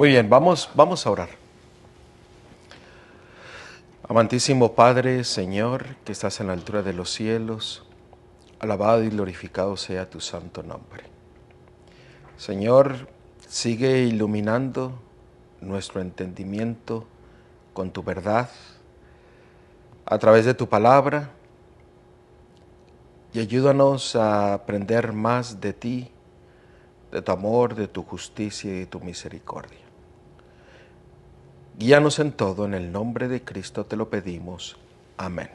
Muy bien, vamos a orar. Amantísimo Padre, Señor, que estás en la altura de los cielos, alabado y glorificado sea tu santo nombre. Señor, sigue iluminando nuestro entendimiento con tu verdad, a través de tu palabra, y ayúdanos a aprender más de ti, de tu amor, de tu justicia y de tu misericordia. Guíanos en todo, en el nombre de Cristo te lo pedimos. Amén.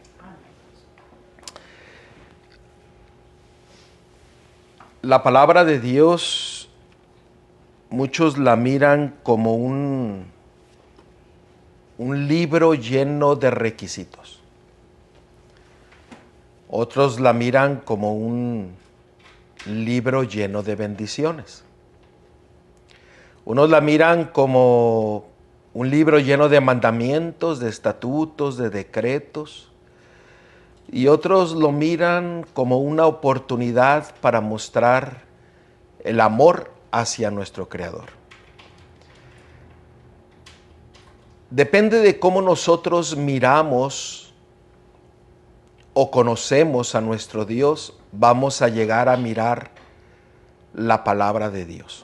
La palabra de Dios, muchos la miran como un libro lleno de requisitos. Otros la miran como un libro lleno de bendiciones. Unos la miran como un libro lleno de mandamientos, de estatutos, de decretos. Y otros lo miran como una oportunidad para mostrar el amor hacia nuestro Creador. Depende de cómo nosotros miramos o conocemos a nuestro Dios, vamos a llegar a mirar la palabra de Dios.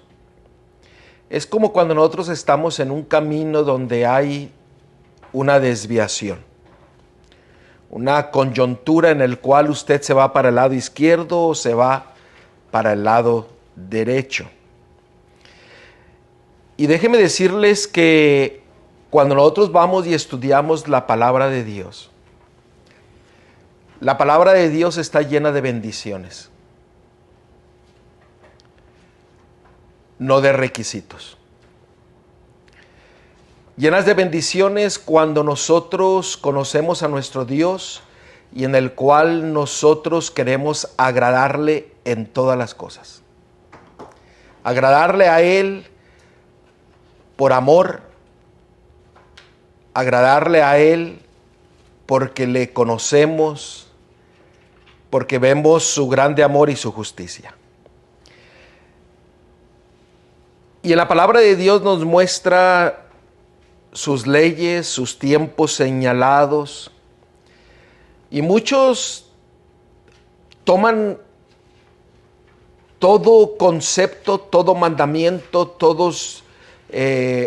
Es como cuando nosotros estamos en un camino donde hay una desviación, una coyuntura en el cual usted se va para el lado izquierdo o se va para el lado derecho. Y déjenme decirles que cuando nosotros vamos y estudiamos la palabra de Dios, la palabra de Dios está llena de bendiciones, no de requisitos. Llenas de bendiciones cuando nosotros conocemos a nuestro Dios y en el cual nosotros queremos agradarle en todas las cosas. Agradarle a Él por amor, agradarle a Él porque le conocemos, porque vemos su grande amor y su justicia. Y en la palabra de Dios nos muestra sus leyes, sus tiempos señalados. Y muchos toman todo concepto, todo mandamiento, todos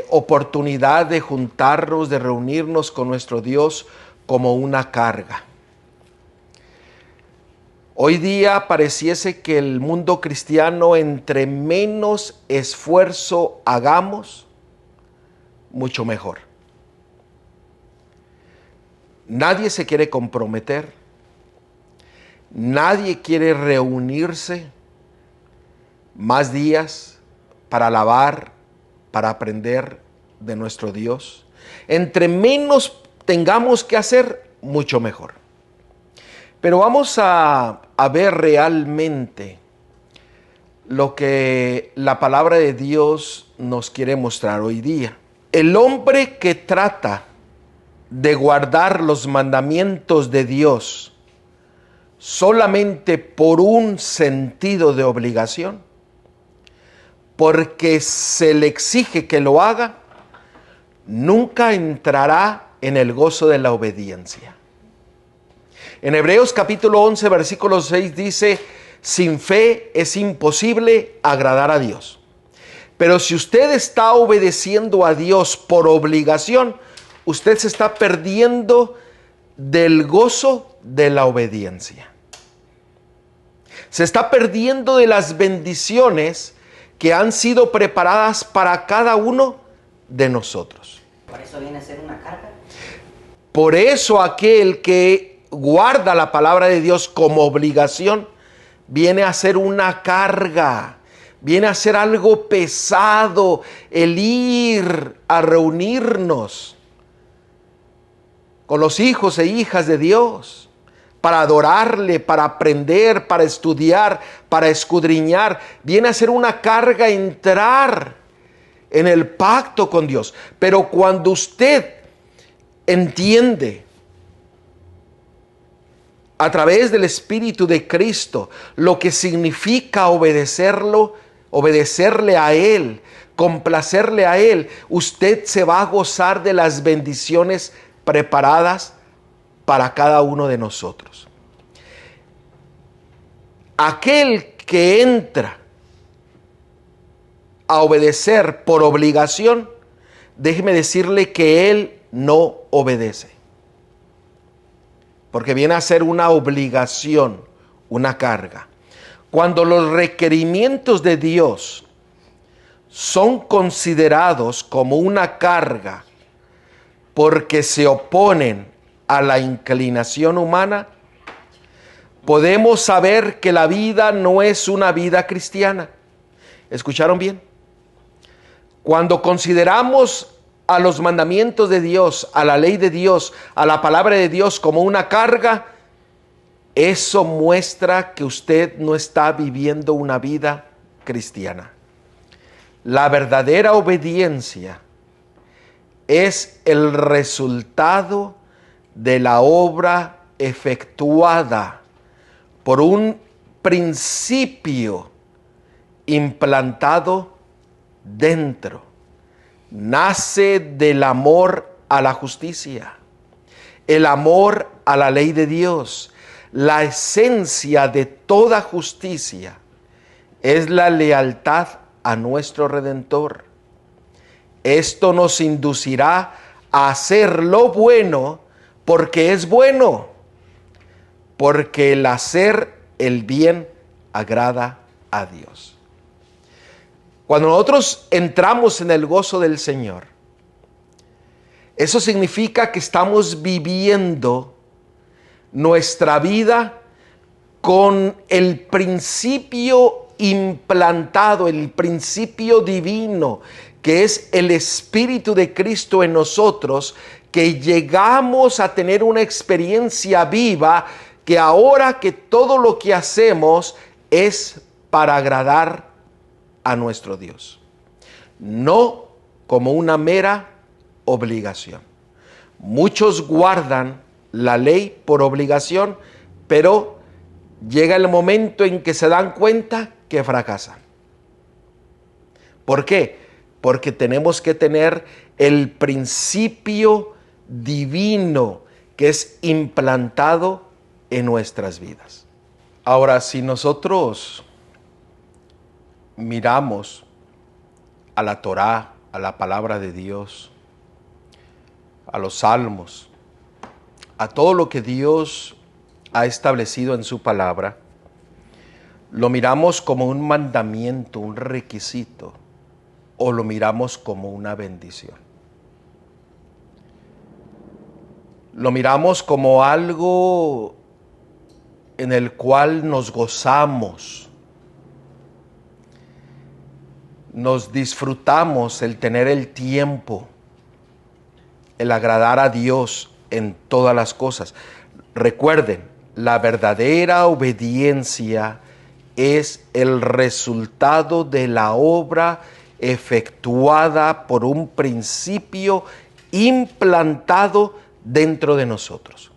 oportunidad de juntarnos, de reunirnos con nuestro Dios como una carga. Hoy día pareciese que el mundo cristiano, entre menos esfuerzo hagamos, mucho mejor. Nadie se quiere comprometer, nadie quiere reunirse más días para alabar, para aprender de nuestro Dios. Entre menos tengamos que hacer, mucho mejor. Pero vamos a ver realmente lo que la palabra de Dios nos quiere mostrar hoy día. El hombre que trata de guardar los mandamientos de Dios solamente por un sentido de obligación, porque se le exige que lo haga, nunca entrará en el gozo de la obediencia. En Hebreos capítulo 11, versículo 6 dice: sin fe es imposible agradar a Dios. Pero si usted está obedeciendo a Dios por obligación, usted se está perdiendo del gozo de la obediencia. Se está perdiendo de las bendiciones que han sido preparadas para cada uno de nosotros. Por eso viene a ser una carga. Por eso aquel que guarda la palabra de Dios como obligación viene a ser una carga, viene a ser algo pesado el ir a reunirnos con los hijos e hijas de Dios para adorarle, para aprender, para estudiar, para escudriñar. Viene a ser una carga entrar en el pacto con Dios. Pero cuando usted entiende a través del Espíritu de Cristo lo que significa obedecerle a Él, complacerle a Él, usted se va a gozar de las bendiciones preparadas para cada uno de nosotros. Aquel que entra a obedecer por obligación, déjeme decirle que él no obedece. Porque viene a ser una obligación, una carga. Cuando los requerimientos de Dios son considerados como una carga porque se oponen a la inclinación humana, podemos saber que la vida no es una vida cristiana. ¿Escucharon bien? Cuando consideramos a los mandamientos de Dios, a la ley de Dios, a la palabra de Dios como una carga, eso muestra que usted no está viviendo una vida cristiana. La verdadera obediencia es el resultado de la obra efectuada por un principio implantado dentro. Nace del amor a la justicia, el amor a la ley de Dios. La esencia de toda justicia es la lealtad a nuestro Redentor. Esto nos inducirá a hacer lo bueno porque es bueno, porque el hacer el bien agrada a Dios. Cuando nosotros entramos en el gozo del Señor, eso significa que estamos viviendo nuestra vida con el principio implantado, el principio divino, que es el Espíritu de Cristo en nosotros, que llegamos a tener una experiencia viva, que ahora que todo lo que hacemos es para agradar a nuestro Dios, no como una mera obligación. Muchos guardan la ley por obligación, pero llega el momento en que se dan cuenta que fracasan. ¿Por qué? Porque tenemos que tener el principio divino que es implantado en nuestras vidas. Ahora, si nosotros miramos a la Torá, a la palabra de Dios, a los salmos, a todo lo que Dios ha establecido en su palabra, lo miramos como un mandamiento, un requisito, o lo miramos como una bendición. Lo miramos como algo en el cual nos gozamos, nos disfrutamos el tener el tiempo, el agradar a Dios en todas las cosas. Recuerden, la verdadera obediencia es el resultado de la obra efectuada por un principio implantado dentro de nosotros.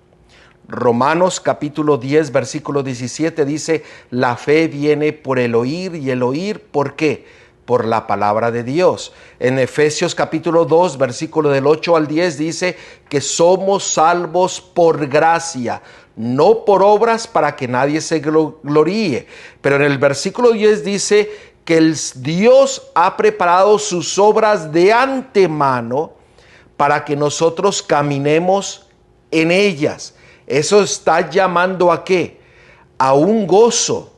Romanos capítulo 10, versículo 17 dice, la fe viene por el oír y el oír, ¿por qué? Por la palabra de Dios. En Efesios capítulo 2, versículo del 8 al 10 dice que somos salvos por gracia, no por obras para que nadie se gloríe. Pero en el versículo 10 dice que el Dios ha preparado sus obras de antemano para que nosotros caminemos en ellas. Eso está llamando ¿a qué? A un gozo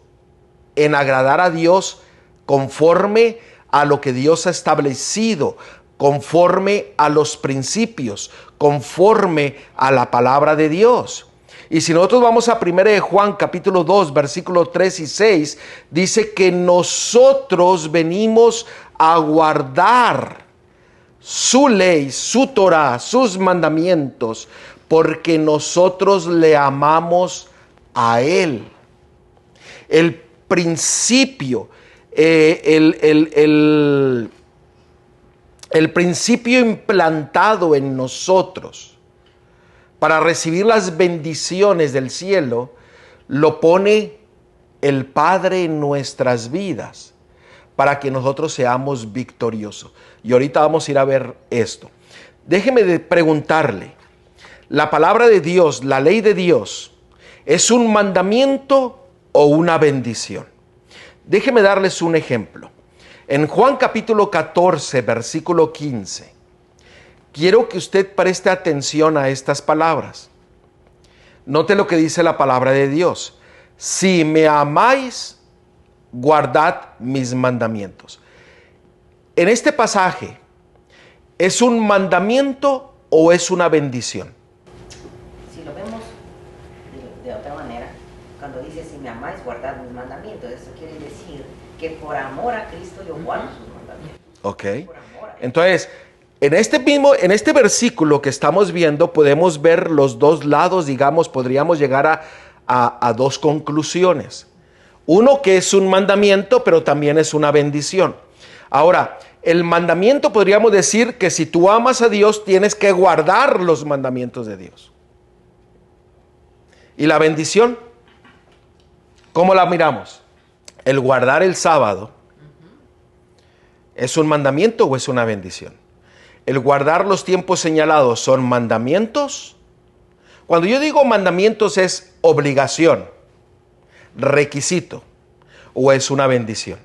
en agradar a Dios conforme a lo que Dios ha establecido, conforme a los principios, conforme a la palabra de Dios. Y si nosotros vamos a 1 de Juan capítulo 2, versículos 3 y 6, dice que nosotros venimos a guardar su ley, su Torá, sus mandamientos, porque nosotros le amamos a Él. El principio, el principio implantado en nosotros para recibir las bendiciones del cielo, lo pone el Padre en nuestras vidas, para que nosotros seamos victoriosos. Y ahorita vamos a ir a ver esto. Déjeme de preguntarle, ¿la palabra de Dios, la ley de Dios, es un mandamiento o una bendición? Déjeme darles un ejemplo. En Juan capítulo 14, versículo 15, quiero que usted preste atención a estas palabras. Note lo que dice la palabra de Dios. Si me amáis, guardad mis mandamientos. En este pasaje, ¿es un mandamiento o es una bendición? Si lo vemos de otra manera, cuando dice si me amáis, guardad mis mandamientos, eso quiere decir que por amor a Cristo yo guardo sus mandamientos. Ok. Por amor a Él. Entonces, en este versículo que estamos viendo, podemos ver los dos lados, digamos, podríamos llegar a dos conclusiones. Uno, que es un mandamiento, pero también es una bendición. Ahora, el mandamiento podríamos decir que si tú amas a Dios, tienes que guardar los mandamientos de Dios. ¿Y la bendición? ¿Cómo la miramos? ¿El guardar el sábado es un mandamiento o es una bendición? ¿El guardar los tiempos señalados son mandamientos? Cuando yo digo mandamientos es obligación, requisito, o es una bendición.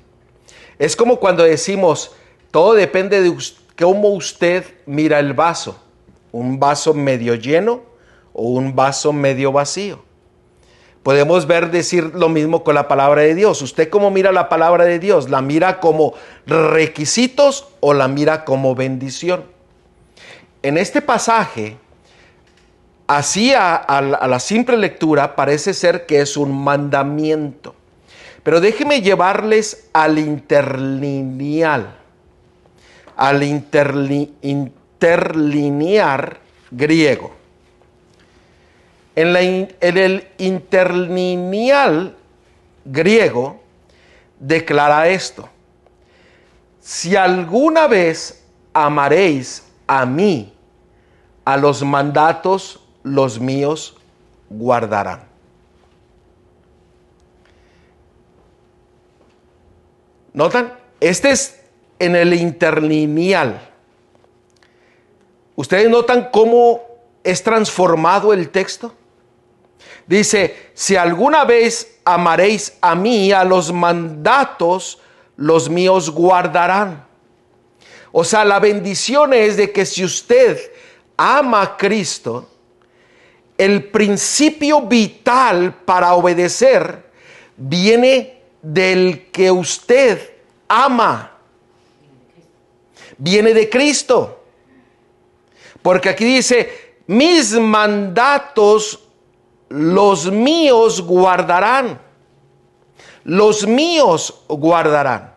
Es como cuando decimos, todo depende de cómo usted mira el vaso, un vaso medio lleno o un vaso medio vacío. Podemos decir lo mismo con la palabra de Dios. ¿Usted cómo mira la palabra de Dios? ¿La mira como requisitos o la mira como bendición? En este pasaje, así a la simple lectura, parece ser que es un mandamiento. Pero déjeme llevarles al interlineal, al interlinear griego. En el interlineal griego declara esto: si alguna vez amaréis a mí, a los mandatos los míos guardarán. ¿Notan? Este es en el interlineal. ¿Ustedes notan cómo es transformado el texto? Dice, si alguna vez amaréis a mí, a los mandatos los míos guardarán. O sea, la bendición es de que si usted ama a Cristo, el principio vital para obedecer viene del que usted ama. Viene de Cristo. Porque aquí dice, mis mandatos los míos guardarán. Los míos guardarán.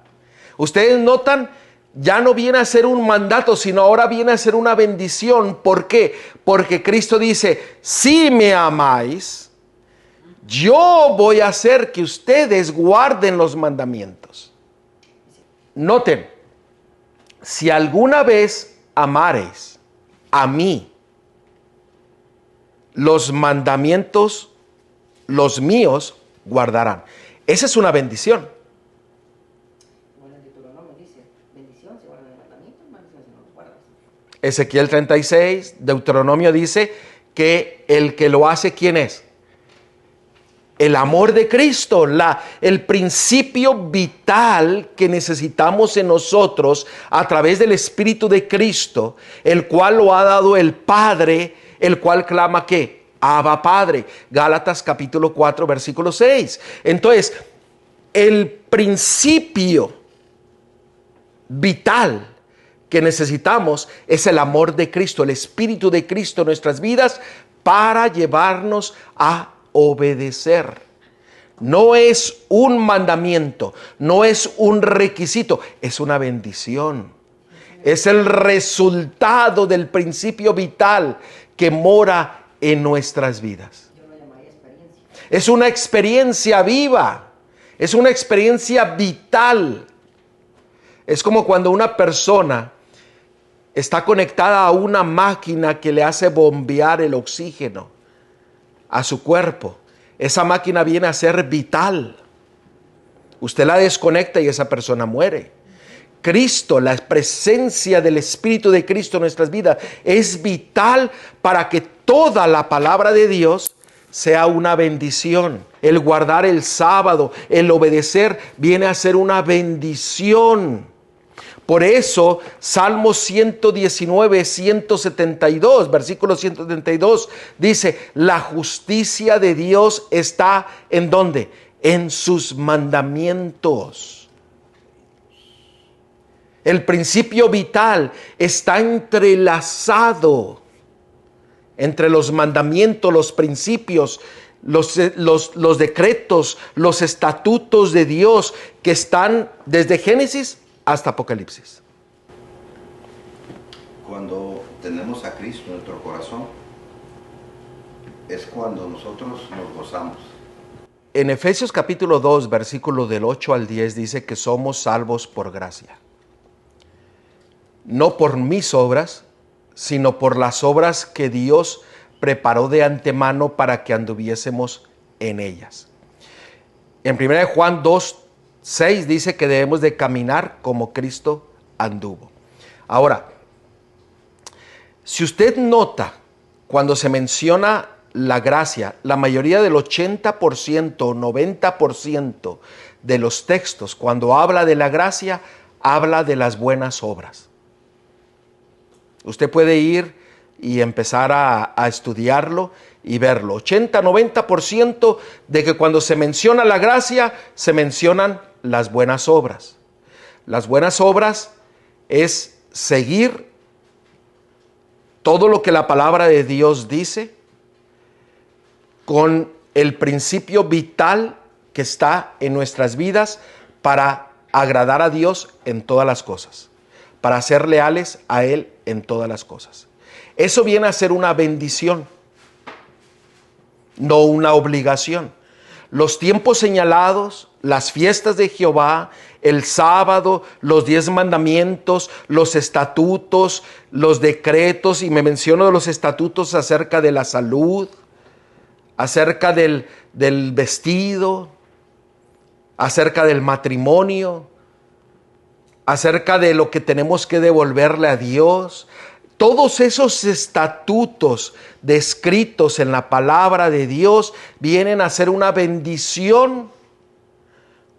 Ustedes notan, ya no viene a ser un mandato, sino ahora viene a ser una bendición. ¿Por qué? Porque Cristo dice, si me amáis, yo voy a hacer que ustedes guarden los mandamientos. Noten, si alguna vez amareis a mí, los mandamientos, los míos, guardarán. Esa es una bendición. Bueno, el Deuteronomio dice, bendición si guardan el mandamiento, maldición si no los guardas. Ezequiel 36, Deuteronomio dice que el que lo hace, ¿quién es? El amor de Cristo, el principio vital que necesitamos en nosotros a través del Espíritu de Cristo, el cual lo ha dado el Padre, el cual clama ¿qué? Abba Padre. Gálatas capítulo 4, versículo 6. Entonces, el principio vital que necesitamos es el amor de Cristo, el Espíritu de Cristo en nuestras vidas para llevarnos a obedecer. No es un mandamiento, no es un requisito, es una bendición. Es el resultado del principio vital que mora en nuestras vidas. Yo lo llamaría experiencia. Es una experiencia viva, es una experiencia vital. Es como cuando una persona está conectada a una máquina que le hace bombear el oxígeno a su cuerpo. Esa máquina viene a ser vital. Usted la desconecta y esa persona muere. Cristo, la presencia del Espíritu de Cristo en nuestras vidas es vital para que toda la palabra de Dios sea una bendición. El guardar el sábado, el obedecer, viene a ser una bendición. Por eso, Salmo 119, 172, versículo 172, dice, la justicia de Dios está ¿en dónde? En sus mandamientos. El principio vital está entrelazado entre los mandamientos, los principios, los decretos, los estatutos de Dios que están desde Génesis hasta Apocalipsis. Cuando tenemos a Cristo en nuestro corazón, es cuando nosotros nos gozamos. En Efesios capítulo 2, versículo del 8 al 10, dice que somos salvos por gracia. No por mis obras, sino por las obras que Dios preparó de antemano para que anduviésemos en ellas. En 1 Juan 2, 6 dice que debemos de caminar como Cristo anduvo. Ahora, si usted nota cuando se menciona la gracia, la mayoría del 80% o 90% de los textos, cuando habla de la gracia, habla de las buenas obras. Usted puede ir y empezar a estudiarlo y verlo. 80-90% de que cuando se menciona la gracia, se mencionan las buenas obras. Las buenas obras es seguir todo lo que la palabra de Dios dice con el principio vital que está en nuestras vidas para agradar a Dios en todas las cosas, para ser leales a Él en todas las cosas. Eso viene a ser una bendición, no una obligación. Los tiempos señalados, las fiestas de Jehová, el sábado, los 10 mandamientos, los estatutos, los decretos, y me menciono de los estatutos acerca de la salud, acerca del vestido, acerca del matrimonio, acerca de lo que tenemos que devolverle a Dios. Todos esos estatutos descritos en la palabra de Dios vienen a ser una bendición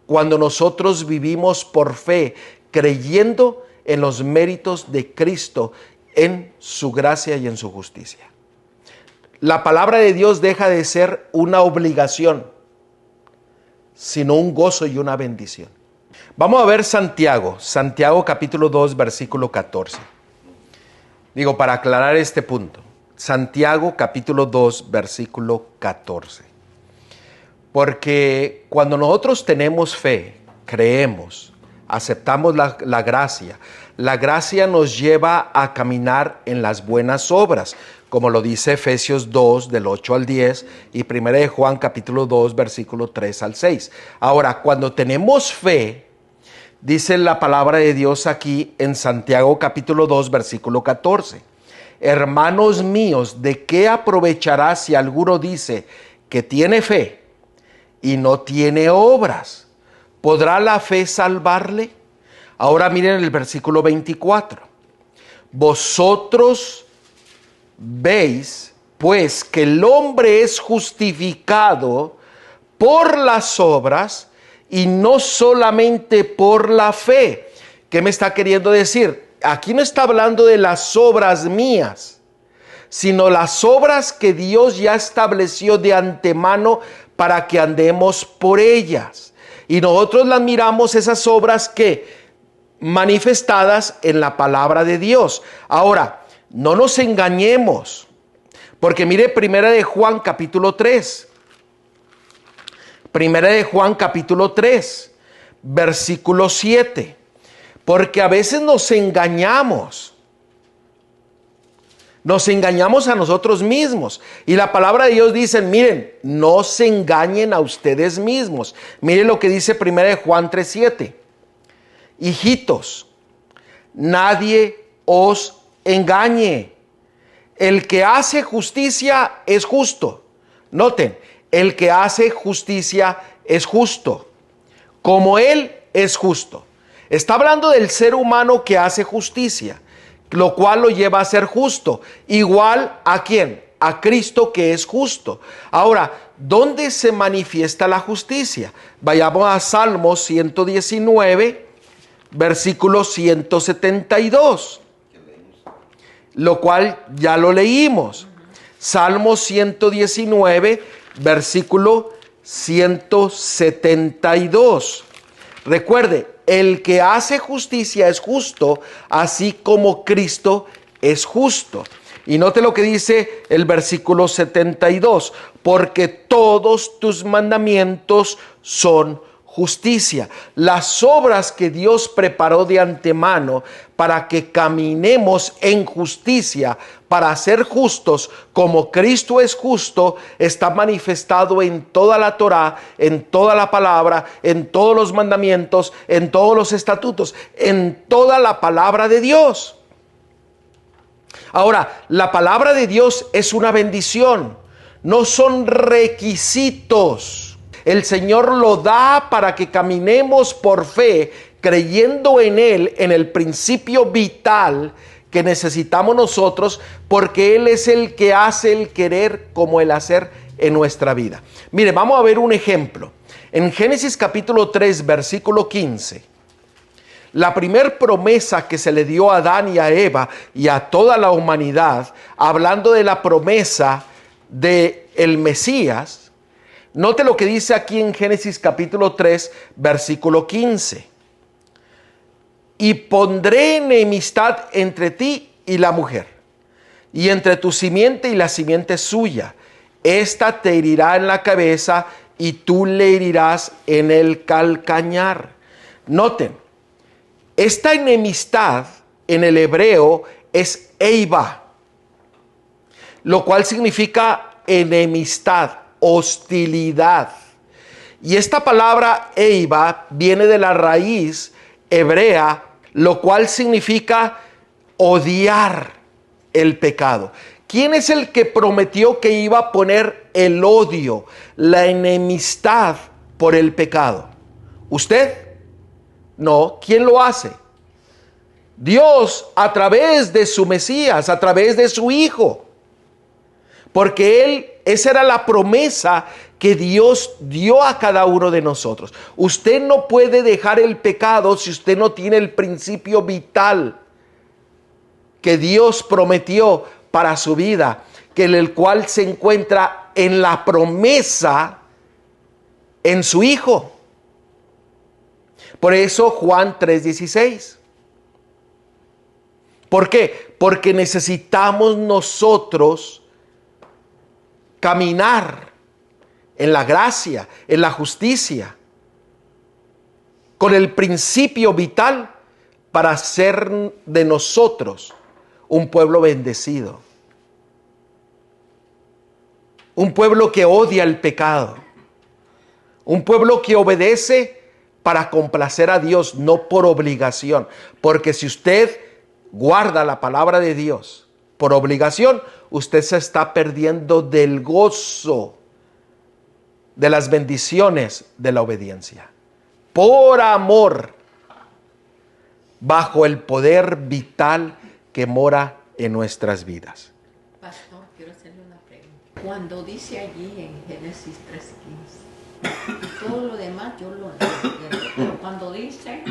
cuando nosotros vivimos por fe, creyendo en los méritos de Cristo, en su gracia y en su justicia. La palabra de Dios deja de ser una obligación, sino un gozo y una bendición. Vamos a ver Santiago capítulo 2, versículo 14. Digo, para aclarar este punto, Santiago capítulo 2, versículo 14. Porque cuando nosotros tenemos fe, creemos, aceptamos la gracia nos lleva a caminar en las buenas obras, como lo dice Efesios 2, del 8 al 10, y 1 Juan capítulo 2, versículo 3 al 6. Ahora, cuando tenemos fe, dice la palabra de Dios aquí en Santiago capítulo 2, versículo 14. Hermanos míos, ¿de qué aprovechará si alguno dice que tiene fe y no tiene obras? ¿Podrá la fe salvarle? Ahora miren el versículo 24. Vosotros veis, pues, que el hombre es justificado por las obras y no solamente por la fe. ¿Qué me está queriendo decir? Aquí no está hablando de las obras mías, sino las obras que Dios ya estableció de antemano para que andemos por ellas. Y nosotros las miramos, esas obras que manifestadas en la palabra de Dios. Ahora, no nos engañemos, porque mire 1 Juan capítulo 3. 1 Juan capítulo 3, versículo 7. Porque a veces nos engañamos a nosotros mismos. Y la palabra de Dios dice, miren, no se engañen a ustedes mismos. Miren lo que dice 1 Juan 3, 7. Hijitos, nadie os engañe. El que hace justicia es justo. Noten, el que hace justicia es justo, como Él es justo. Está hablando del ser humano que hace justicia, lo cual lo lleva a ser justo. Igual ¿a quién? A Cristo, que es justo. Ahora, ¿dónde se manifiesta la justicia? Vayamos a Salmos 119, versículo 172, lo cual ya lo leímos. Salmos 119, versículo 172. Recuerde, el que hace justicia es justo, así como Cristo es justo. Y note lo que dice el versículo 72, porque todos tus mandamientos son justicia. Las obras que Dios preparó de antemano para que caminemos en justicia, para ser justos como Cristo es justo, está manifestado en toda la Torá, en toda la palabra, en todos los mandamientos, en todos los estatutos, en toda la palabra de Dios. Ahora, la palabra de Dios es una bendición, no son requisitos. El Señor lo da para que caminemos por fe, creyendo en Él, en el principio vital que necesitamos nosotros, porque Él es el que hace el querer como el hacer en nuestra vida. Mire, vamos a ver un ejemplo. En Génesis capítulo 3, versículo 15. La primer promesa que se le dio a Adán y a Eva y a toda la humanidad, hablando de la promesa del Mesías, note lo que dice aquí en Génesis capítulo 3, versículo 15. Y pondré enemistad entre ti y la mujer, y entre tu simiente y la simiente suya. Esta te herirá en la cabeza y tú le herirás en el calcañar. Noten, esta enemistad en el hebreo es eiva, lo cual significa enemistad, hostilidad. Y esta palabra eiva viene de la raíz hebrea, lo cual significa odiar el pecado. ¿Quién es el que prometió que iba a poner el odio, la enemistad por el pecado? ¿Usted? No, ¿quién lo hace? Dios, a través de su Mesías, a través de su Hijo. Porque esa era la promesa que Dios dio a cada uno de nosotros. Usted no puede dejar el pecado si usted no tiene el principio vital que Dios prometió para su vida, que el cual se encuentra en la promesa en su Hijo. Por eso Juan 3:16. ¿Por qué? Porque necesitamos nosotros caminar en la gracia, en la justicia, con el principio vital para ser de nosotros un pueblo bendecido. Un pueblo que odia el pecado. Un pueblo que obedece para complacer a Dios, no por obligación. Porque si usted guarda la palabra de Dios por obligación, usted se está perdiendo del gozo, de las bendiciones de la obediencia. Por amor, bajo el poder vital que mora en nuestras vidas. Pastor, quiero hacerle una pregunta. Cuando dice allí en Génesis 3:15, y todo lo demás yo lo entiendo, pero cuando dice,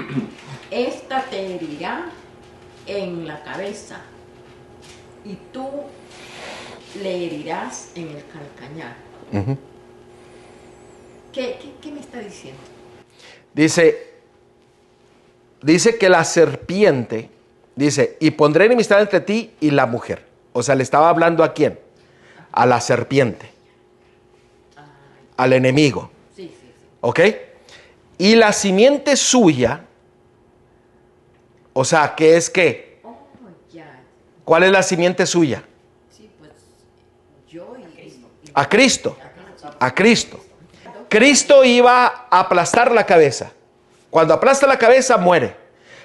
esta te herirá en la cabeza y tú le herirás en el calcañar. Uh-huh. ¿Qué me está diciendo? Dice que la serpiente, dice, y pondré enemistad entre ti y la mujer. O sea, le estaba hablando ¿a quién? A la serpiente. Al enemigo. Sí. ¿Ok? Y la simiente suya, o sea, ¿qué es qué? Oh, ya. ¿Cuál es la simiente suya? Sí, pues yo y A Cristo. A Cristo. Cristo iba a aplastar la cabeza. Cuando aplasta la cabeza, muere.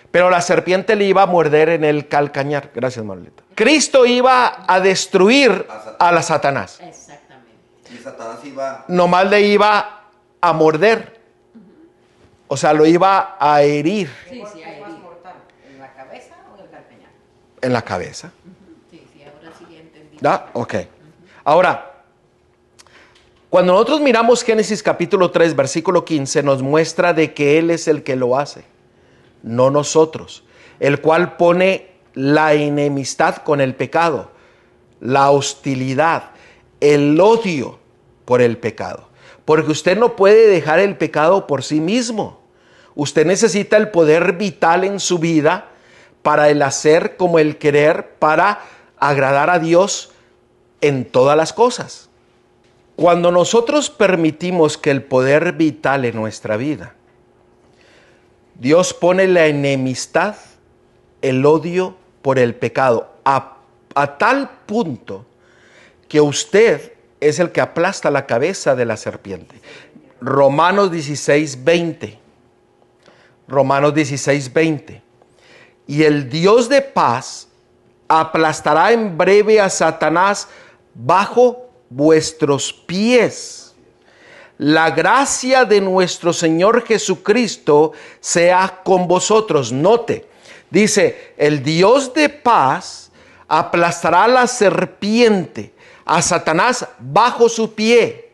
Pero la serpiente le iba a morder en el calcañar. Gracias, Manolita. Cristo iba a destruir a la Satanás. Exactamente. Y Satanás iba... Nomás le iba a morder O sea, lo iba a herir Sí, sí, ¿Qué ahí. más mortal? ¿En la cabeza o en el calcañar? en la cabeza. Sí, sí, ahora sí ya entendí. ¿Da? Ok. Ahora, cuando nosotros miramos Génesis capítulo 3, versículo 15, nos muestra de que Él es el que lo hace, no nosotros, el cual pone la enemistad con el pecado, la hostilidad, el odio por el pecado. Porque usted no puede dejar el pecado por sí mismo. Usted necesita el poder vital en su vida para el hacer como el querer, para agradar a Dios en todas las cosas. Cuando nosotros permitimos que el poder vital en nuestra vida, Dios pone la enemistad, el odio por el pecado, a tal punto que usted es el que aplasta la cabeza de la serpiente. Romanos 16:20. Romanos 16:20. Y el Dios de paz aplastará en breve a Satanás bajo vuestros pies. La gracia de nuestro Señor Jesucristo sea con vosotros. Note, dice, el Dios de paz aplastará a la serpiente, a Satanás bajo su pie,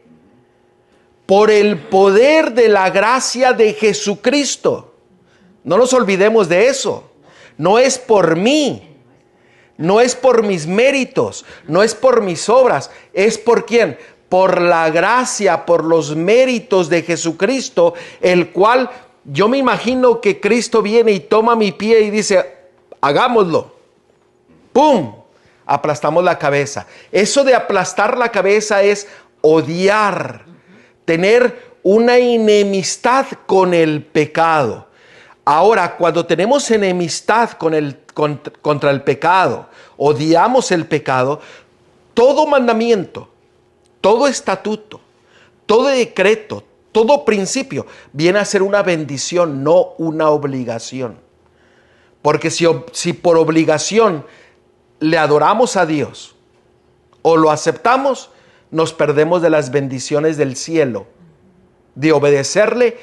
por el poder de la gracia de Jesucristo. No nos olvidemos de eso. No es por mí, no es por mis méritos, no es por mis obras, es por quién, por la gracia, por los méritos de Jesucristo, el cual yo me imagino que Cristo viene y toma mi pie y dice, hagámoslo. ¡Pum! Aplastamos la cabeza. Eso de aplastar la cabeza es odiar, tener una enemistad con el pecado. Ahora, cuando tenemos enemistad contra el pecado, odiamos el pecado, todo mandamiento, todo estatuto, todo decreto, todo principio viene a ser una bendición, no una obligación. Porque si por obligación le adoramos a Dios o lo aceptamos, nos perdemos de las bendiciones del cielo, de obedecerle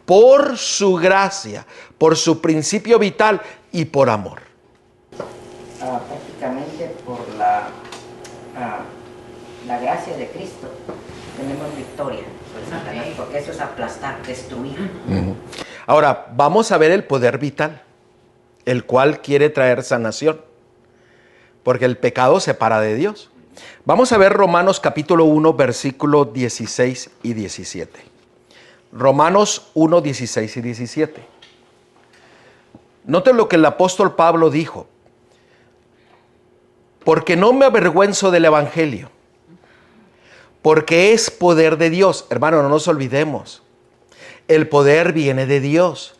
por su gracia, por su principio vital y por amor. Prácticamente por la gracia de Cristo tenemos victoria sobre Satanás, porque eso es aplastar, destruir. Ahora, vamos a ver el poder vital, el cual quiere traer sanación, porque el pecado separa de Dios. Vamos a ver Romanos capítulo 1, versículos 16 y 17. Romanos 1, 16 y 17. Noten lo que el apóstol Pablo dijo. Porque no me avergüenzo del evangelio, porque es poder de Dios. Hermano, no nos olvidemos. El poder viene de Dios.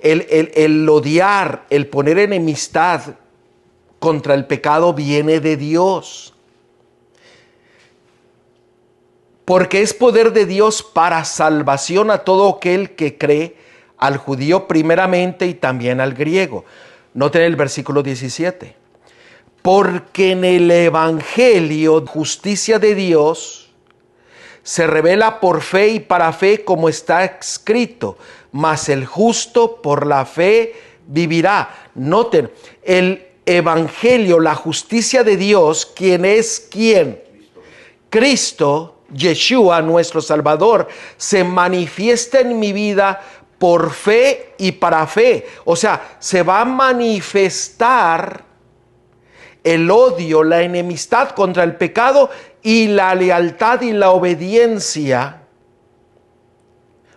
El odiar, el poner enemistad contra el pecado viene de Dios. Porque es poder de Dios para salvación a todo aquel que cree, al judío primeramente y también al griego. Noten el versículo 17. Porque en el evangelio, justicia de Dios se revela por fe y para fe, como está escrito, mas el justo por la fe vivirá. Noten, el evangelio, la justicia de Dios, ¿quién es quién? Cristo, Yeshua, nuestro Salvador, se manifiesta en mi vida por fe y para fe. O sea, se va a manifestar el odio, la enemistad contra el pecado y la lealtad y la obediencia,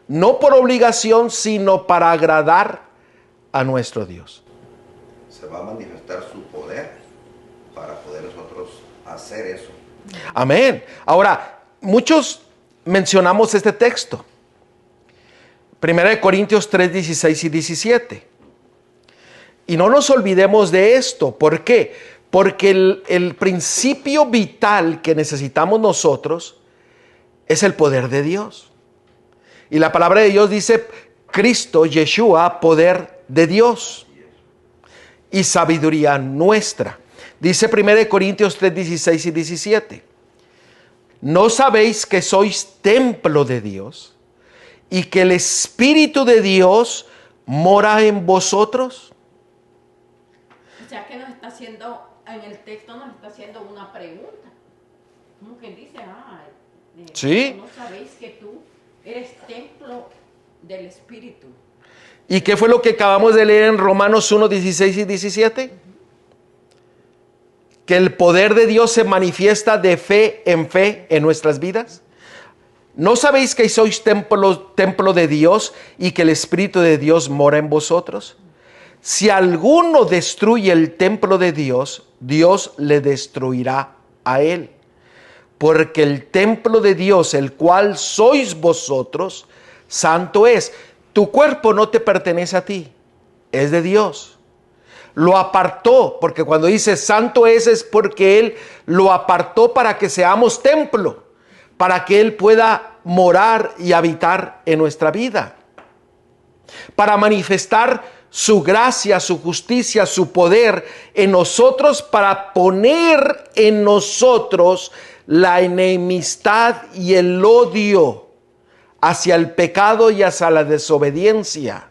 no por obligación, sino para agradar a nuestro Dios. Se va a manifestar su poder para poder nosotros hacer eso. Amén. Ahora, muchos mencionamos este texto. 1 Corintios 3, 16 y 17. Y no nos olvidemos de esto. ¿Por qué? Porque el principio vital que necesitamos nosotros es el poder de Dios. Y la palabra de Dios dice, Cristo, Yeshua, poder de Dios y sabiduría nuestra. Dice 1 Corintios 3, 16 y 17. ¿No sabéis que sois templo de Dios y que el Espíritu de Dios mora en vosotros. O sea que nos está haciendo, en el texto nos está haciendo una pregunta. Como que dice, Sí. ¿no sabéis que tú eres templo del Espíritu? ¿Y qué fue lo que acabamos de leer en Romanos 1, 16 y 17? Que el poder de Dios se manifiesta de fe en nuestras vidas. ¿No sabéis que sois templo de Dios y que el Espíritu de Dios mora en vosotros? Si alguno destruye el templo de Dios, Dios le destruirá a él. Porque el templo de Dios, el cual sois vosotros, santo es. Tu cuerpo no te pertenece a ti, es de Dios. Lo apartó, porque cuando dice santo es porque Él lo apartó para que seamos templo, para que Él pueda morar y habitar en nuestra vida, para manifestar su gracia, su justicia, su poder en nosotros, para poner en nosotros la enemistad y el odio hacia el pecado y hacia la desobediencia,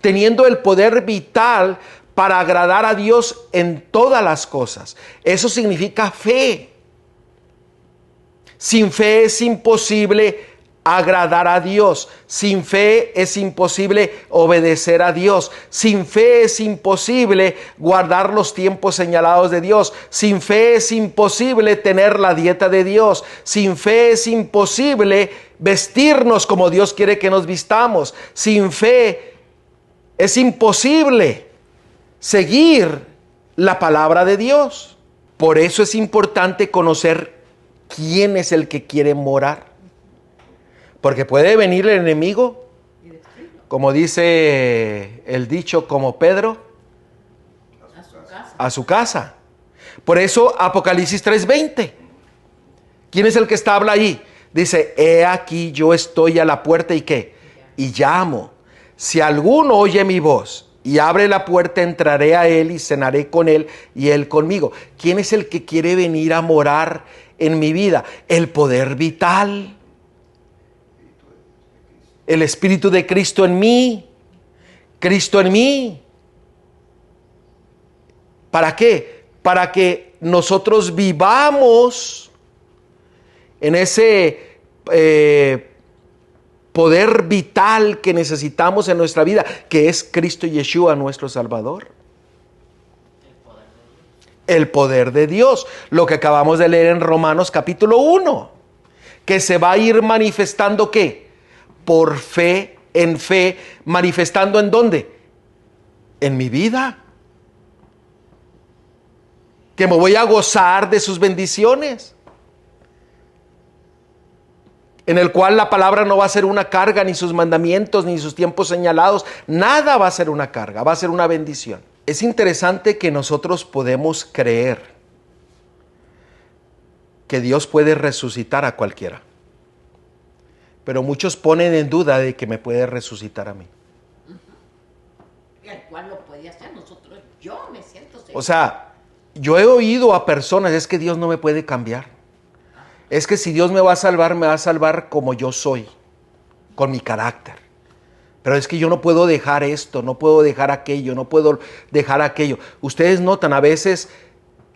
teniendo el poder vital para agradar a Dios en todas las cosas. Eso significa fe. Sin fe es imposible agradar a Dios. Sin fe es imposible obedecer a Dios. Sin fe es imposible guardar los tiempos señalados de Dios. Sin fe es imposible tener la dieta de Dios. Sin fe es imposible vestirnos como Dios quiere que nos vistamos. Sin fe es imposible seguir la palabra de Dios. Por eso es importante conocer quién es el que quiere morar. Porque puede venir el enemigo, como dice el dicho, como Pedro, a su casa. Por eso Apocalipsis 3:20. ¿Quién es el que habla ahí? Dice, he aquí yo estoy a la puerta y ¿qué? Y llamo. Si alguno oye mi voz y abre la puerta, entraré a él y cenaré con él y él conmigo. ¿Quién es el que quiere venir a morar en mi vida? El poder vital. El Espíritu de Cristo en mí. Cristo en mí. ¿Para qué? Para que nosotros vivamos en ese poder vital que necesitamos en nuestra vida, que es Cristo Yeshua, nuestro Salvador. El poder de Dios, lo que acabamos de leer en Romanos capítulo 1, que se va a ir manifestando ¿qué? Por fe, manifestando ¿en dónde? En mi vida. Que me voy a gozar de sus bendiciones. En el cual la palabra no va a ser una carga, ni sus mandamientos, ni sus tiempos señalados. Nada va a ser una carga, va a ser una bendición. Es interesante que nosotros podemos creer que Dios puede resucitar a cualquiera. Pero muchos ponen en duda de que me puede resucitar a mí. Y al cual lo puede hacer nosotros. Yo me siento seguro. O sea, yo he oído a personas, es que Dios no me puede cambiar. Es que si Dios me va a salvar como yo soy, con mi carácter. Pero es que yo no puedo dejar esto, no puedo dejar aquello, no puedo dejar aquello. Ustedes notan, a veces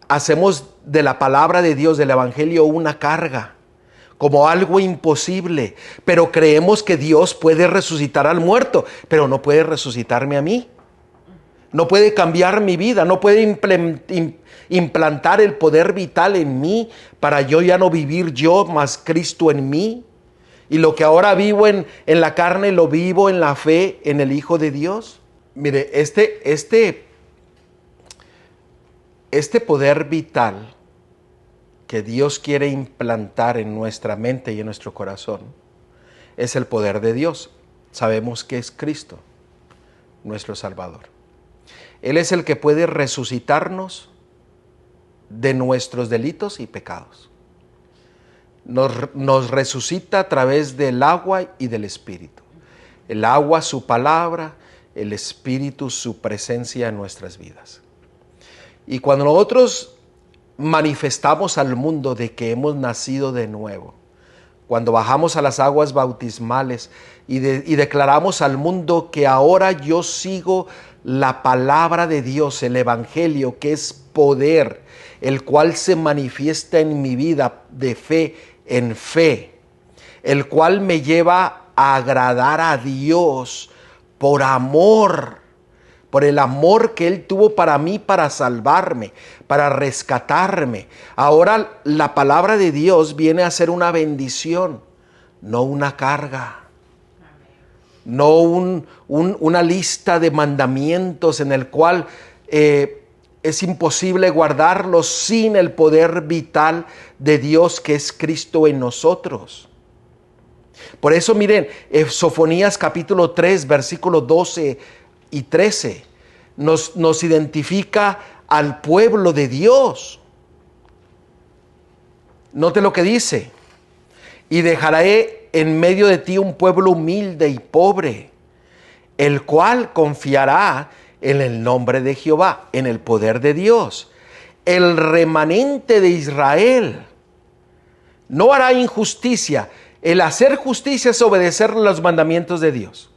hacemos de la palabra de Dios, del Evangelio, una carga, como algo imposible. Pero creemos que Dios puede resucitar al muerto, pero no puede resucitarme a mí. No puede cambiar mi vida, no puede implantar el poder vital en mí para yo ya no vivir yo, más Cristo en mí. Y lo que ahora vivo en la carne, lo vivo en la fe en el Hijo de Dios. Mire, este poder vital que Dios quiere implantar en nuestra mente y en nuestro corazón es el poder de Dios. Sabemos que es Cristo, nuestro Salvador. Él es el que puede resucitarnos de nuestros delitos y pecados. Nos resucita a través del agua y del Espíritu. El agua, su palabra, el Espíritu, su presencia en nuestras vidas. Y cuando nosotros manifestamos al mundo de que hemos nacido de nuevo, cuando bajamos a las aguas bautismales y declaramos al mundo que ahora yo sigo la palabra de Dios, el Evangelio, que es poder, el cual se manifiesta en mi vida de fe en fe, el cual me lleva a agradar a Dios por amor, por el amor que Él tuvo para mí, para salvarme, para rescatarme. Ahora la palabra de Dios viene a ser una bendición, no una carga. No una lista de mandamientos en el cual es imposible guardarlos sin el poder vital de Dios que es Cristo en nosotros. Por eso miren, Sofonías capítulo 3, versículos 12 y 13 nos identifica al pueblo de Dios. Note lo que dice: y dejaré en medio de ti un pueblo humilde y pobre, el cual confiará en el nombre de Jehová, en el poder de Dios. El remanente de Israel no hará injusticia. El hacer justicia es obedecer los mandamientos de Dios.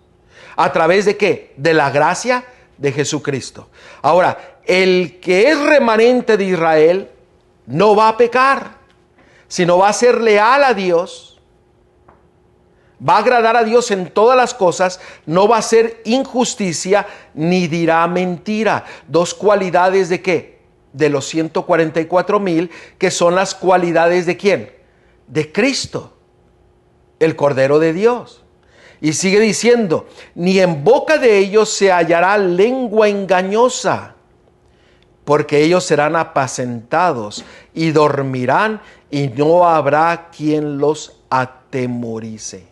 ¿A través de qué? De la gracia de Jesucristo. Ahora, el que es remanente de Israel no va a pecar, sino va a ser leal a Dios, va a agradar a Dios en todas las cosas, no va a hacer injusticia ni dirá mentira. Dos cualidades de ¿qué? De los 144,000, que son las cualidades de ¿quién? De Cristo, el Cordero de Dios. Y sigue diciendo: ni en boca de ellos se hallará lengua engañosa, porque ellos serán apacentados y dormirán, y no habrá quien los atemorice.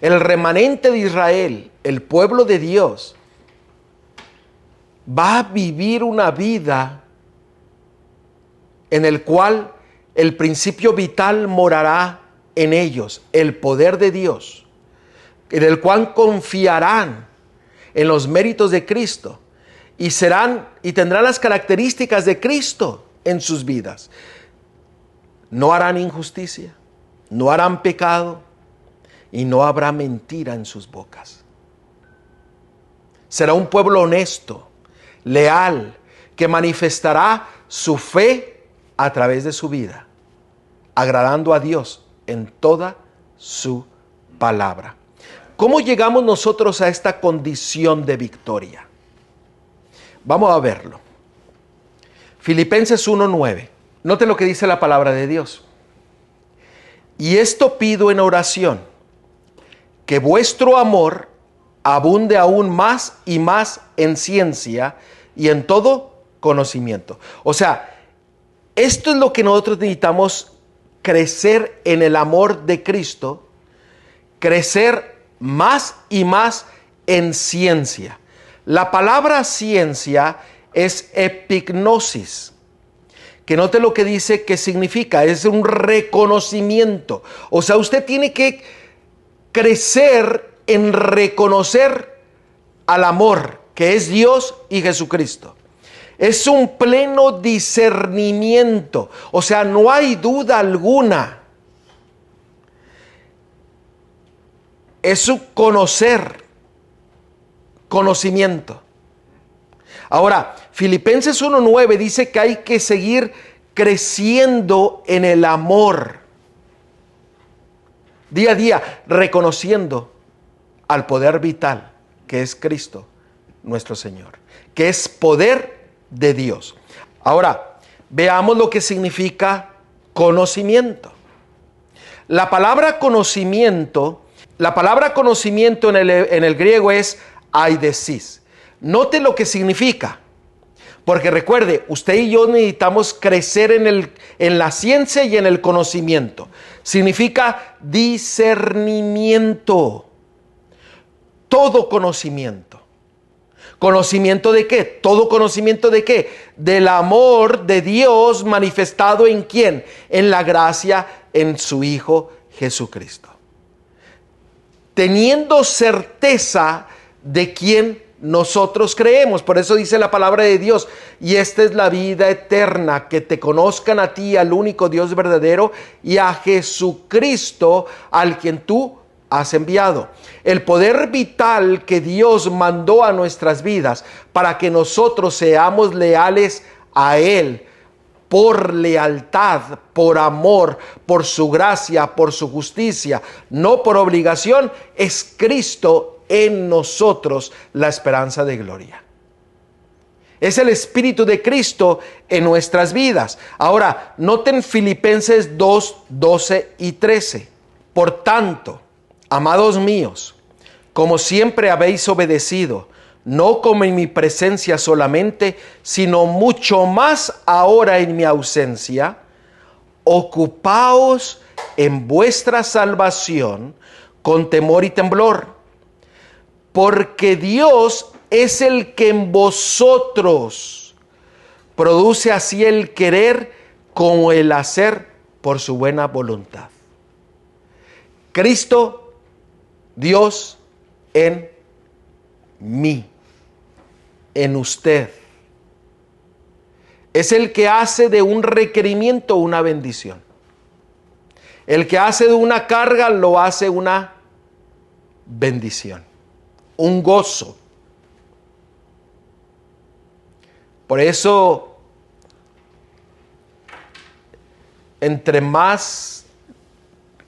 El remanente de Israel, el pueblo de Dios, va a vivir una vida en el cual el principio vital morará en ellos, el poder de Dios, en el cual confiarán en los méritos de Cristo y tendrán las características de Cristo en sus vidas. No harán injusticia, no harán pecado y no habrá mentira en sus bocas. Será un pueblo honesto, leal, que manifestará su fe a través de su vida, agradando a Dios en toda su palabra. ¿Cómo llegamos nosotros a esta condición de victoria? Vamos a verlo. Filipenses 1:9. Note lo que dice la palabra de Dios. Y esto pido en oración, que vuestro amor abunde aún más y más en ciencia y en todo conocimiento. O sea, esto es lo que nosotros necesitamos: crecer en el amor de Cristo, crecer más y más en ciencia. La palabra ciencia es epignosis, que note lo que dice que significa: es un reconocimiento. O sea, usted tiene que crecer en reconocer al amor que es Dios y Jesucristo. Es un pleno discernimiento, o sea, no hay duda alguna. Es un conocimiento. Ahora, Filipenses 1:9 dice que hay que seguir creciendo en el amor. Día a día, reconociendo al poder vital que es Cristo, nuestro Señor, que es poder de Dios. Ahora, veamos lo que significa conocimiento. La palabra conocimiento en el griego es eidesis. Note lo que significa, porque recuerde, usted y yo necesitamos crecer en la ciencia y en el conocimiento. Significa discernimiento. Todo conocimiento. ¿Conocimiento de qué? ¿Todo conocimiento de qué? Del amor de Dios manifestado ¿en quién? En la gracia en su Hijo Jesucristo. Teniendo certeza de quién nosotros creemos. Por eso dice la palabra de Dios: y esta es la vida eterna, que te conozcan a ti, al único Dios verdadero, y a Jesucristo, al quien tú has enviado. El poder vital que Dios mandó a nuestras vidas para que nosotros seamos leales a Él, por lealtad, por amor, por su gracia, por su justicia, no por obligación, es Cristo en nosotros, la esperanza de gloria. Es el Espíritu de Cristo en nuestras vidas. Ahora, noten Filipenses 2, 12 y 13. Por tanto, amados míos, como siempre habéis obedecido, no como en mi presencia solamente, sino mucho más ahora en mi ausencia, ocupaos en vuestra salvación con temor y temblor, porque Dios es el que en vosotros produce así el querer como el hacer por su buena voluntad. Cristo, Dios en mí, en usted, es el que hace de un requerimiento una bendición. El que hace de una carga lo hace una bendición, un gozo. Por eso, entre más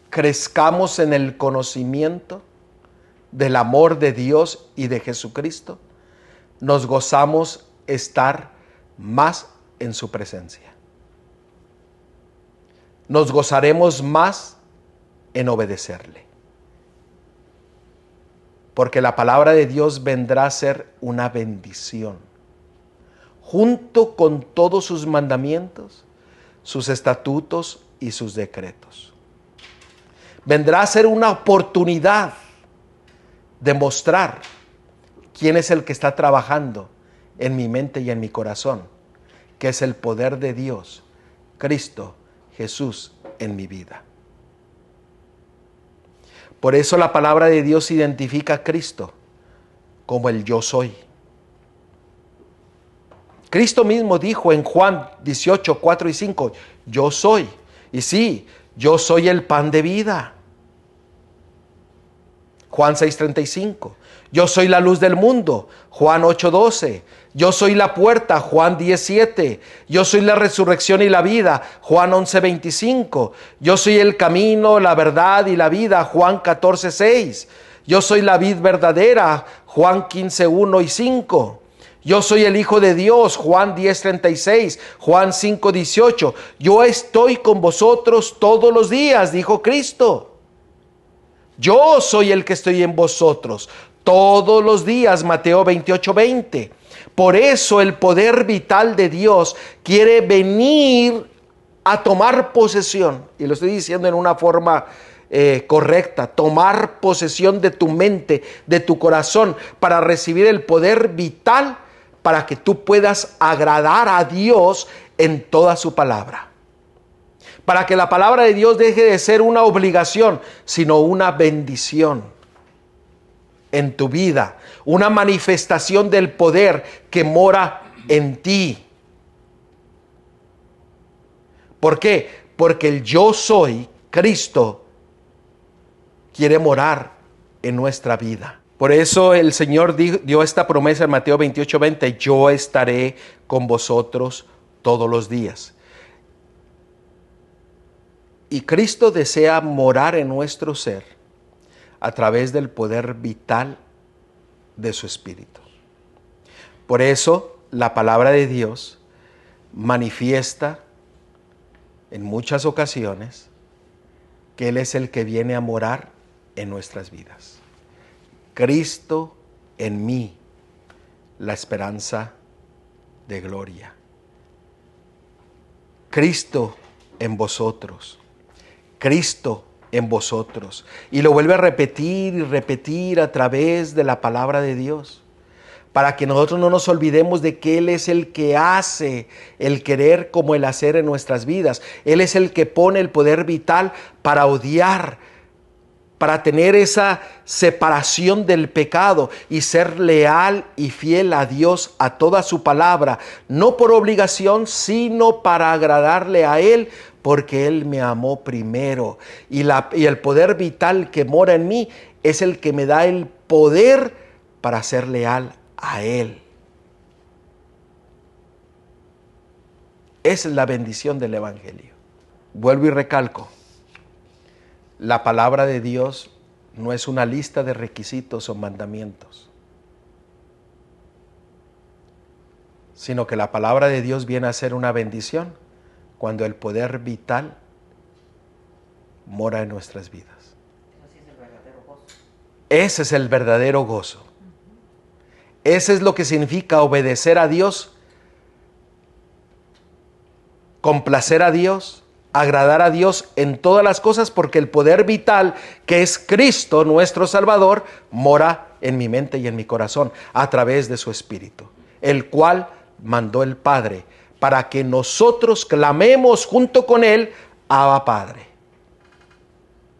crezcamos en el conocimiento del amor de Dios y de Jesucristo, nos gozamos estar más en su presencia. Nos gozaremos más en obedecerle. Porque la palabra de Dios vendrá a ser una bendición, junto con todos sus mandamientos, sus estatutos y sus decretos. Vendrá a ser una oportunidad de mostrar quién es el que está trabajando en mi mente y en mi corazón, que es el poder de Dios, Cristo Jesús en mi vida. Por eso la palabra de Dios identifica a Cristo como el yo soy. Cristo mismo dijo en Juan 18, 4 y 5, yo soy. Y sí, yo soy el pan de vida. Juan 6:35. Yo soy la luz del mundo. Juan 8:12. Yo soy la puerta. Juan 10:7. Yo soy la resurrección y la vida. Juan 11:25. Yo soy el camino, la verdad y la vida. Juan 14:6. Yo soy la vid verdadera. Juan 15:1 y 5. Yo soy el Hijo de Dios, Juan 10:36, Juan 5:18. Yo estoy con vosotros todos los días, dijo Cristo. Yo soy el que estoy en vosotros todos los días, Mateo 28:20. Por eso el poder vital de Dios quiere venir a tomar posesión, y lo estoy diciendo en una forma correcta, tomar posesión de tu mente, de tu corazón, para recibir el poder vital para que tú puedas agradar a Dios en toda su palabra. Para que la palabra de Dios deje de ser una obligación, sino una bendición en tu vida, una manifestación del poder que mora en ti. ¿Por qué? Porque el yo soy, Cristo, quiere morar en nuestra vida. Por eso el Señor dio esta promesa en Mateo 28:20, yo estaré con vosotros todos los días. Y Cristo desea morar en nuestro ser a través del poder vital de su Espíritu. Por eso la palabra de Dios manifiesta en muchas ocasiones que Él es el que viene a morar en nuestras vidas. Cristo en mí, la esperanza de gloria. Cristo en vosotros. Cristo en vosotros. Y lo vuelve a repetir y repetir a través de la palabra de Dios, para que nosotros no nos olvidemos de que Él es el que hace el querer como el hacer en nuestras vidas. Él es el que pone el poder vital para odiar, para tener esa separación del pecado y ser leal y fiel a Dios, a toda su palabra, no por obligación, sino para agradarle a Él, porque Él me amó primero. Y el poder vital que mora en mí es el que me da el poder para ser leal a Él. Esa es la bendición del Evangelio. Vuelvo y recalco, la palabra de Dios no es una lista de requisitos o mandamientos, sino que la palabra de Dios viene a ser una bendición cuando el poder vital mora en nuestras vidas. Ese es el verdadero gozo. Ese es lo que significa obedecer a Dios, complacer a Dios, agradar a Dios en todas las cosas, porque el poder vital que es Cristo, nuestro Salvador, mora en mi mente y en mi corazón a través de su Espíritu, el cual mandó el Padre para que nosotros clamemos junto con Él, Abba Padre,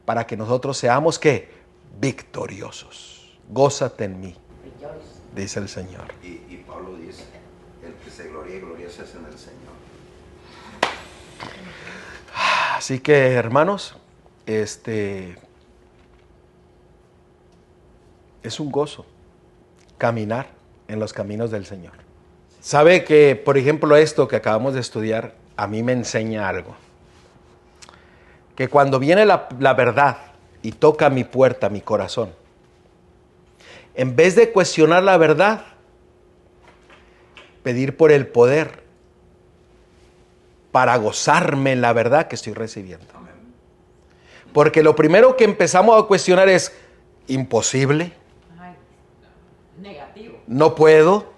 para que nosotros seamos ¿qué? Victoriosos. Gózate en mí, dice el Señor. Y Pablo dice, el que se gloríe, gloriarse en el Señor. Así que, hermanos, es un gozo caminar en los caminos del Señor. Sabe que, por ejemplo, esto que acabamos de estudiar, a mí me enseña algo. Que cuando viene la verdad y toca mi puerta, mi corazón, en vez de cuestionar la verdad, pedir por el poder para gozarme en la verdad que estoy recibiendo. Porque lo primero que empezamos a cuestionar es imposible, Negativo. no puedo,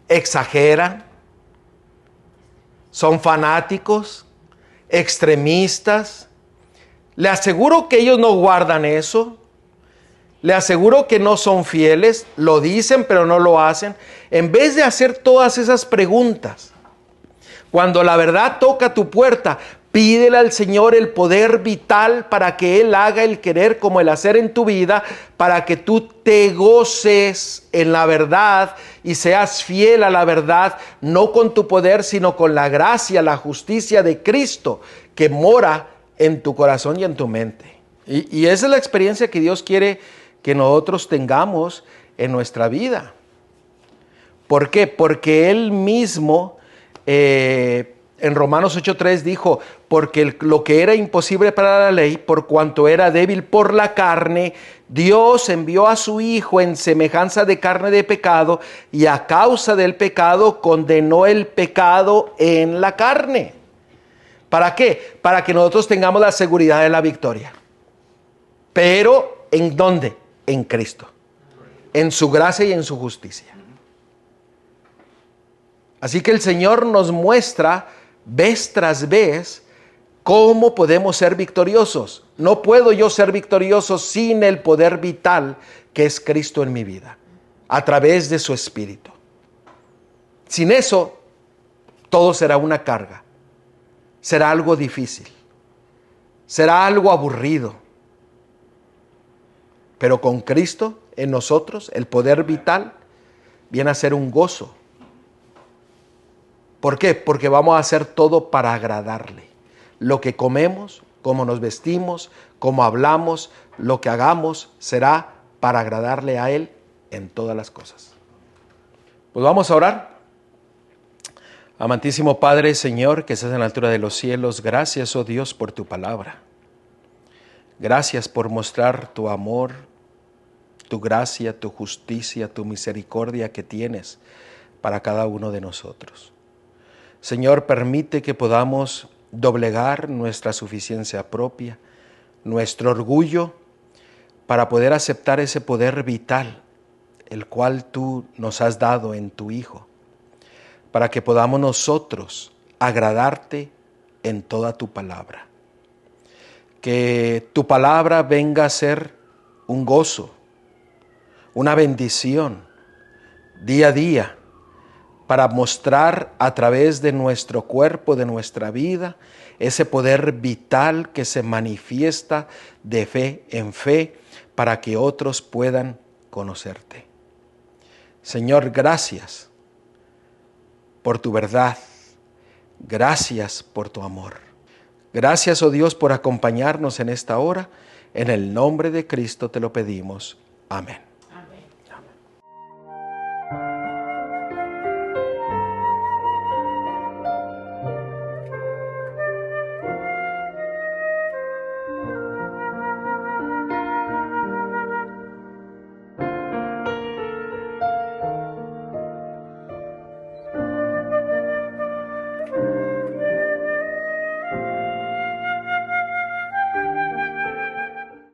exageran, son fanáticos, extremistas. Le aseguro que ellos no guardan eso. Le aseguro que no son fieles, lo dicen pero no lo hacen. En vez de hacer todas esas preguntas, cuando la verdad toca tu puerta, pídele al Señor el poder vital para que Él haga el querer como el hacer en tu vida, para que tú te goces en la verdad y seas fiel a la verdad, no con tu poder, sino con la gracia, la justicia de Cristo que mora en tu corazón y en tu mente. Y esa es la experiencia que Dios quiere que nosotros tengamos en nuestra vida. ¿Por qué? Porque Él mismo en Romanos 8:3 dijo, porque lo que era imposible para la ley, por cuanto era débil por la carne, Dios envió a su Hijo en semejanza de carne de pecado, y a causa del pecado condenó el pecado en la carne. ¿Para qué? Para que nosotros tengamos la seguridad de la victoria. Pero, ¿en dónde? En Cristo, en su gracia y en su justicia. Así que el Señor nos muestra vez tras vez cómo podemos ser victoriosos. No puedo yo ser victorioso sin el poder vital que es Cristo en mi vida, a través de su Espíritu. Sin eso, todo será una carga, será algo difícil, será algo aburrido. Pero con Cristo en nosotros, el poder vital viene a ser un gozo. ¿Por qué? Porque vamos a hacer todo para agradarle. Lo que comemos, cómo nos vestimos, cómo hablamos, lo que hagamos será para agradarle a Él en todas las cosas. Pues vamos a orar. Amantísimo Padre, Señor, que estás en la altura de los cielos, gracias, oh Dios, por tu palabra. Gracias por mostrar tu amor, tu gracia, tu justicia, tu misericordia que tienes para cada uno de nosotros. Señor, permite que podamos doblegar nuestra suficiencia propia, nuestro orgullo, para poder aceptar ese poder vital, el cual tú nos has dado en tu Hijo, para que podamos nosotros agradarte en toda tu palabra. Que tu palabra venga a ser un gozo, una bendición día a día, para mostrar a través de nuestro cuerpo, de nuestra vida, ese poder vital que se manifiesta de fe en fe para que otros puedan conocerte. Señor, gracias por tu verdad. Gracias por tu amor. Gracias, oh Dios, por acompañarnos en esta hora. En el nombre de Cristo te lo pedimos. Amén.